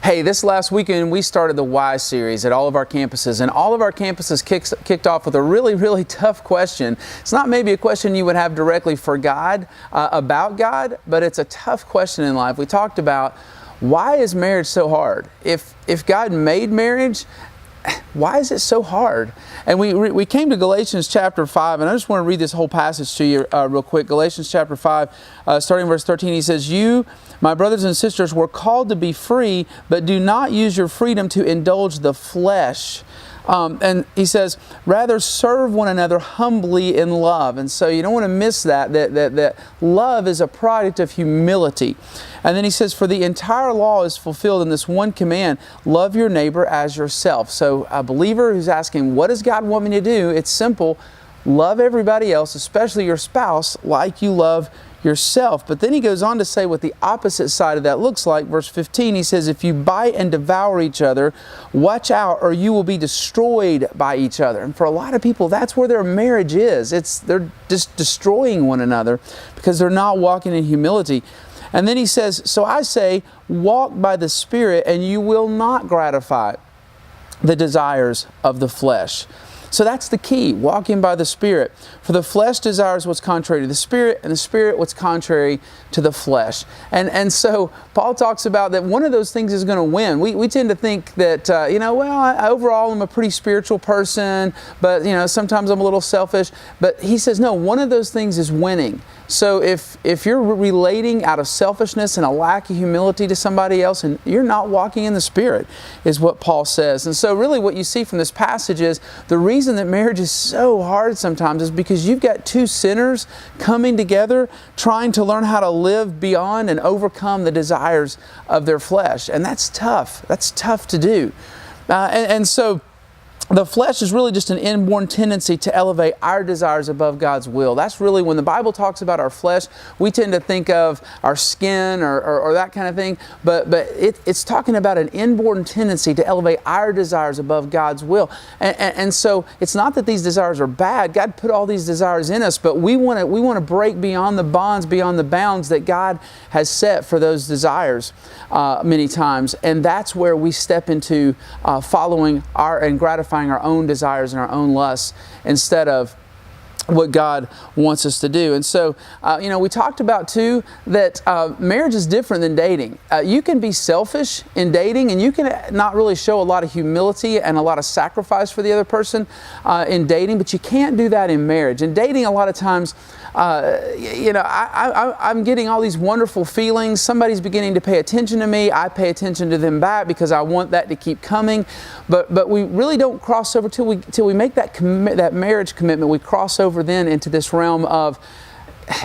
Hey, this last weekend we started the Why series at all of our campuses, and all of our campuses kicked off with a really tough question. It's not maybe a question you would have directly for God, about God, but it's a tough question in life. We talked about, why is marriage so hard? If God made marriage, why is it so hard? And we came to Galatians chapter 5, and I just want to read this whole passage to you real quick. Galatians chapter 5, starting verse 13, he says, "You, my brothers and sisters, were called to be free, but do not use your freedom to indulge the flesh." And he says, rather serve one another humbly in love. And so you don't want to miss that love is a product of humility. And then he says, for the entire law is fulfilled in this one command, love your neighbor as yourself. So a believer who's asking, what does God want me to do? It's simple. Love everybody else, especially your spouse, like you love yourself. But then he goes on to say what the opposite side of that looks like. Verse 15, he says, if you bite and devour each other, watch out or you will be destroyed by each other. And for a lot of people, that's where their marriage is. They're just destroying one another because they're not walking in humility. And then he says, so I say, walk by the Spirit and you will not gratify the desires of the flesh. So that's the key, walking by the Spirit. For the flesh desires what's contrary to the Spirit, and the Spirit what's contrary to the flesh. And so Paul talks about that one of those things is going to win. We tend to think that, overall I'm a pretty spiritual person, but, sometimes I'm a little selfish. But he says, no, one of those things is winning. So if you're relating out of selfishness and a lack of humility to somebody else, and you're not walking in the Spirit, is what Paul says. And so really what you see from this passage is the reason that marriage is so hard sometimes is because you've got two sinners coming together trying to learn how to live beyond and overcome the desires of their flesh. And that's tough. That's tough to do. And so the flesh is really just an inborn tendency to elevate our desires above God's will. That's really when the Bible talks about our flesh, we tend to think of our skin or that kind of thing, but it's talking about an inborn tendency to elevate our desires above God's will. And so it's not that these desires are bad. God put all these desires in us, but we want to break beyond the bonds, beyond the bounds that God has set for those desires many times. And that's where we step into following and gratifying our own desires and our own lusts instead of what God wants us to do. And so, we talked about too that marriage is different than dating. You can be selfish in dating and you can not really show a lot of humility and a lot of sacrifice for the other person in dating, but you can't do that in marriage. In dating, a lot of times, I'm getting all these wonderful feelings. Somebody's beginning to pay attention to me. I pay attention to them back because I want that to keep coming. But we really don't cross over till we make that marriage commitment. We cross over then into this realm of,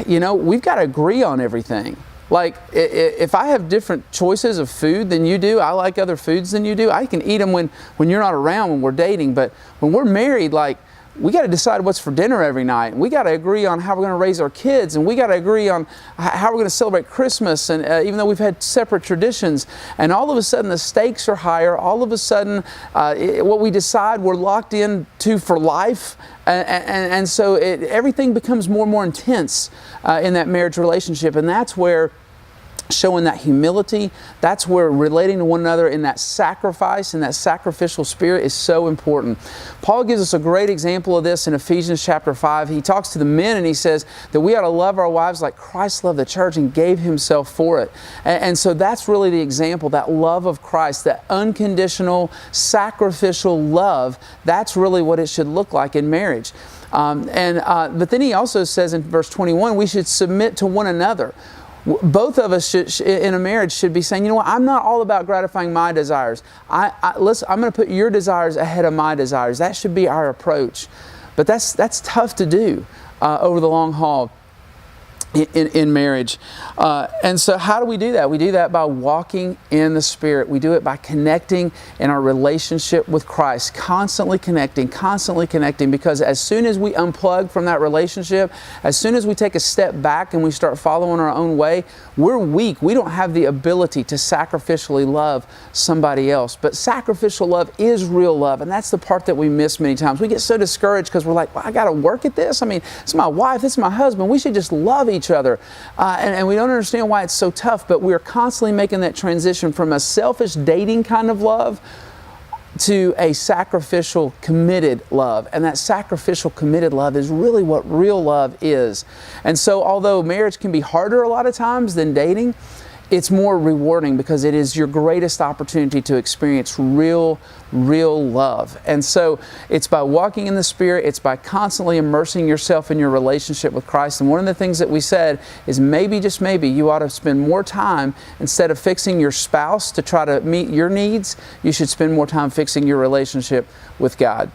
we've got to agree on everything. Like, if I have different choices of food than you do, I like other foods than you do, I can eat them when you're not around, when we're dating. But when we're married, we got to decide what's for dinner every night. We got to agree on how we're going to raise our kids, and we got to agree on how we're going to celebrate Christmas. And even though we've had separate traditions, and all of a sudden the stakes are higher. All of a sudden, what we decide we're locked into for life, and so everything becomes more and more intense in that marriage relationship, and that's where showing that humility, that's where relating to one another in that sacrifice and that sacrificial spirit is so important. Paul gives us a great example of this in Ephesians chapter 5. He talks to the men and he says that we ought to love our wives like Christ loved the church and gave himself for it. And so that's really the example, that love of Christ, that unconditional, sacrificial love. That's really what it should look like in marriage. But then he also says in verse 21, we should submit to one another. Both of us in a marriage should be saying, I'm not all about gratifying my desires. I'm going to put your desires ahead of my desires. That should be our approach. But that's tough to do over the long haul in marriage. And so how do we do that? We do that by walking in the Spirit. We do it by connecting in our relationship with Christ, constantly connecting, because as soon as we unplug from that relationship, as soon as we take a step back and we start following our own way, we're weak. We don't have the ability to sacrificially love somebody else. But sacrificial love is real love, and that's the part that we miss many times. We get so discouraged because we're like, well, I got to work at this. I mean, it's my wife, it's my husband. We should just love each each other. And we don't understand why it's so tough, but we're constantly making that transition from a selfish dating kind of love to a sacrificial, committed love. And that sacrificial, committed love is really what real love is. And so although marriage can be harder a lot of times than dating, it's more rewarding because it is your greatest opportunity to experience real love. And so it's by walking in the Spirit, it's by constantly immersing yourself in your relationship with Christ. And one of the things that we said is maybe, just maybe, you ought to spend more time, instead of fixing your spouse to try to meet your needs, you should spend more time fixing your relationship with God.